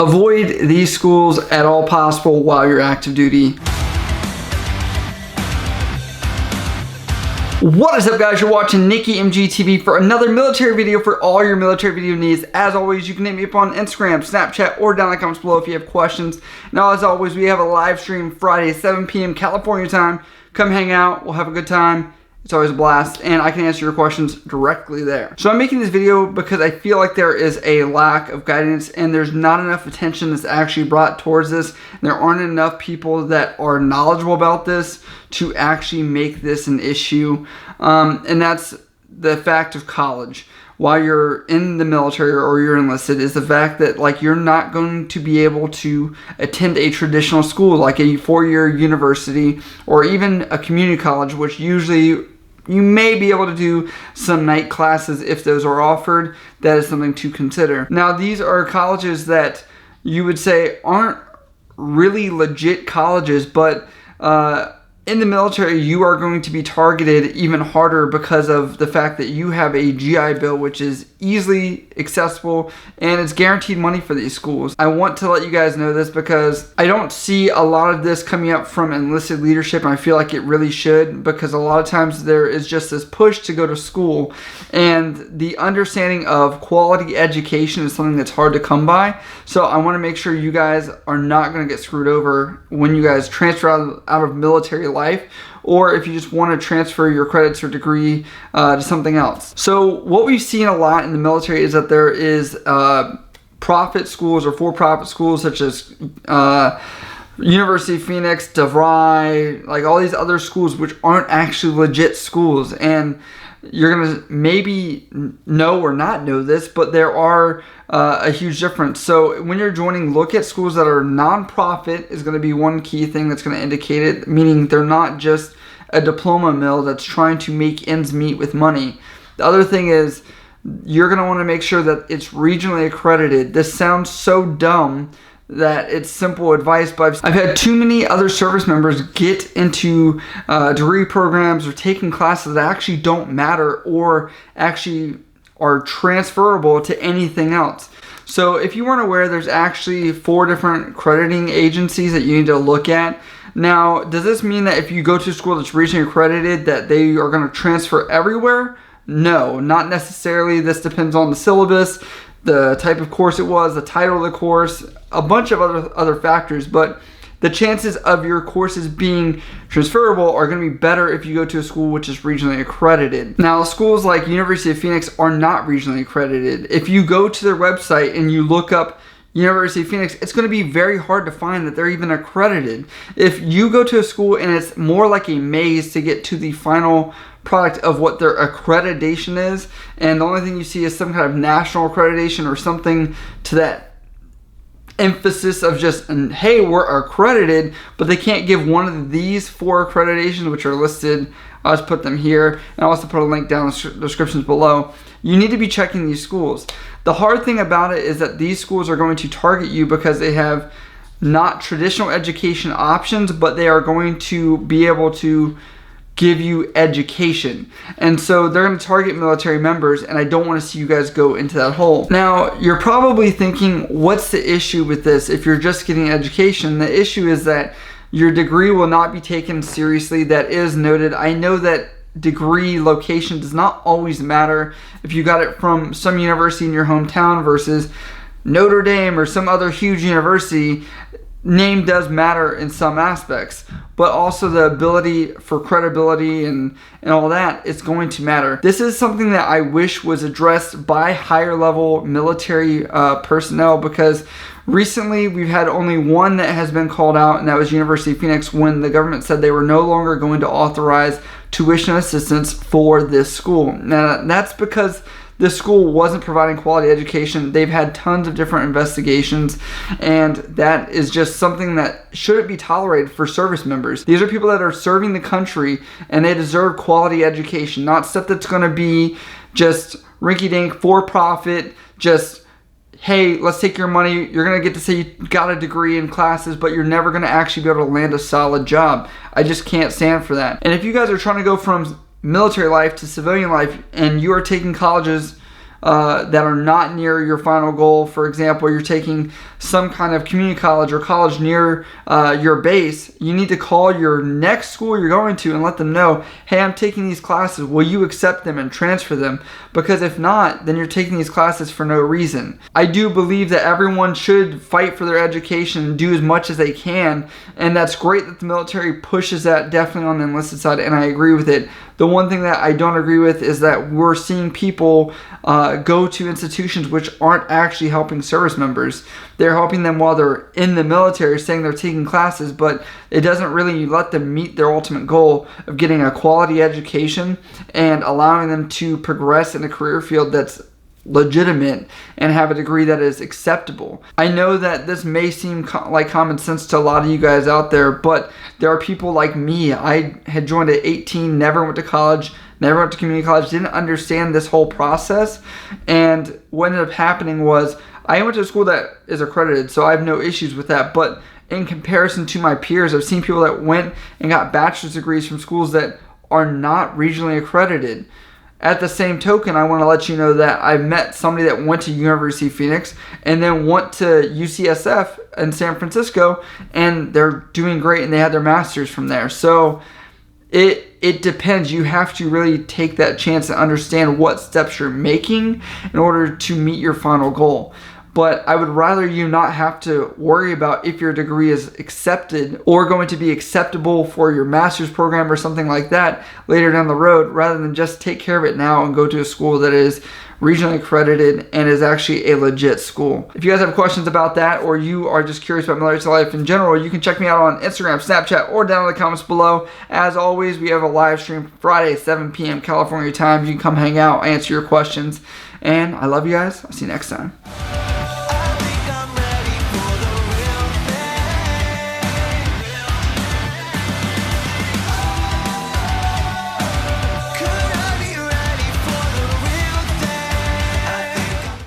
avoid these schools at all possible while you're active duty. What is up, guys? You're watching Nikki MGTV for another military video for all your military video needs. As always, you can hit me up on Instagram, Snapchat, or down in the comments below if you have questions. Now, as always, we have a live stream Friday at 7 p.m. California time. Come hang out. We'll have a good time. It's always a blast, and I can answer your questions directly there. So I'm making this video because I feel like there is a lack of guidance and there's not enough attention that's actually brought towards this. And there aren't enough people that are knowledgeable about this to actually make this an issue. And that's the fact of college. While you're in the military or you're enlisted, is the fact that like you're not going to be able to attend a traditional school like a four-year university or even a community college, which usually you may be able to do some night classes if those are offered. That is something to consider. Now, these are colleges that you would say aren't really legit colleges, but in the military, you are going to be targeted even harder because of the fact that you have a GI Bill, which is easily accessible and it's guaranteed money for these schools. I want to let you guys know this because I don't see a lot of this coming up from enlisted leadership, and I feel like it really should, because a lot of times there is just this push to go to school, and the understanding of quality education is something that's hard to come by. So I want to make sure you guys are not going to get screwed over when you guys transfer out of military life, or if you just want to transfer your credits or degree to something else. So what we've seen a lot in the military is that there is profit schools or for-profit schools such as University of Phoenix, Devry, like all these other schools which aren't actually legit schools. And you're going to maybe know or not know this, but there are a huge difference. So when you're joining, look at schools that are non-profit is going to be one key thing that's going to indicate it, meaning they're not just a diploma mill that's trying to make ends meet with money. The other thing is you're going to want to make sure that it's regionally accredited. This sounds so dumb that it's simple advice, but I've had too many other service members get into degree programs or taking classes that actually don't matter or actually are transferable to anything else. So if you weren't aware, there's actually 4 different accrediting agencies that you need to look at. Now, does this mean that if you go to a school that's regionally accredited that they are going to transfer everywhere? No, not necessarily. This depends on the syllabus, the type of course it was, the title of the course, a bunch of other factors, but the chances of your courses being transferable are going to be better if you go to a school which is regionally accredited. Now, schools like University of Phoenix are not regionally accredited. If you go to their website and you look up University of Phoenix, it's going to be very hard to find that they're even accredited. If you go to a school and it's more like a maze to get to the final product of what their accreditation is, and the only thing you see is some kind of national accreditation or something to that emphasis of just, hey, we're accredited, but they can't give one of these 4 accreditations which are listed. I'll just put them here, and I'll also put a link down in the descriptions below. You need to be checking these schools. The hard thing about it is that these schools are going to target you because they have not traditional education options, but they are going to be able to give you education. And so they're going to target military members, and I don't want to see you guys go into that hole. Now, you're probably thinking, what's the issue with this if you're just getting education? The issue is that your degree will not be taken seriously. That is noted. I know that degree location does not always matter. If you got it from some university in your hometown versus Notre Dame or some other huge university, name does matter in some aspects, but also the ability for credibility and all that is going to matter. This is something that I wish was addressed by higher level military personnel, because recently we've had only one that has been called out, and that was University of Phoenix, when the government said they were no longer going to authorize tuition assistance for this school. Now, that's because this school wasn't providing quality education. They've had tons of different investigations, and that is just something that shouldn't be tolerated for service members. These are people that are serving the country, and they deserve quality education, not stuff that's going to be just rinky-dink, for-profit, just, hey, let's take your money. You're going to get to say you got a degree in classes, but you're never going to actually be able to land a solid job. I just can't stand for that. And if you guys are trying to go from military life to civilian life, and you are taking colleges that are not near your final goal. For example, you're taking some kind of community college or college near your base, you need to call your next school you're going to and let them know, hey, I'm taking these classes. Will you accept them and transfer them? Because if not, then you're taking these classes for no reason. I do believe that everyone should fight for their education and do as much as they can, and that's great that the military pushes that definitely on the enlisted side, and I agree with it. The one thing that I don't agree with is that we're seeing people go to institutions which aren't actually helping service members. They're helping them while they're in the military, saying they're taking classes, but it doesn't really let them meet their ultimate goal of getting a quality education and allowing them to progress in a career field that's legitimate and have a degree that is acceptable. I know that this may seem like common sense to a lot of you guys out there, but there are people like me. I had joined at 18, never went to college, never went to community college, didn't understand this whole process, and what ended up happening was I went to a school that is accredited, so I have no issues with that, but in comparison to my peers, I've seen people that went and got bachelor's degrees from schools that are not regionally accredited. At the same token, I want to let you know that I met somebody that went to University of Phoenix and then went to UCSF in San Francisco, and they're doing great, and they had their master's from there. So it depends. You have to really take that chance and understand what steps you're making in order to meet your final goal. But I would rather you not have to worry about if your degree is accepted or going to be acceptable for your master's program or something like that later down the road, rather than just take care of it now and go to a school that is regionally accredited and is actually a legit school. If you guys have questions about that, or you are just curious about military life in general, you can check me out on Instagram, Snapchat, or down in the comments below. As always, we have a live stream Friday, 7 p.m. California time. You can come hang out, answer your questions, and I love you guys. I'll see you next time.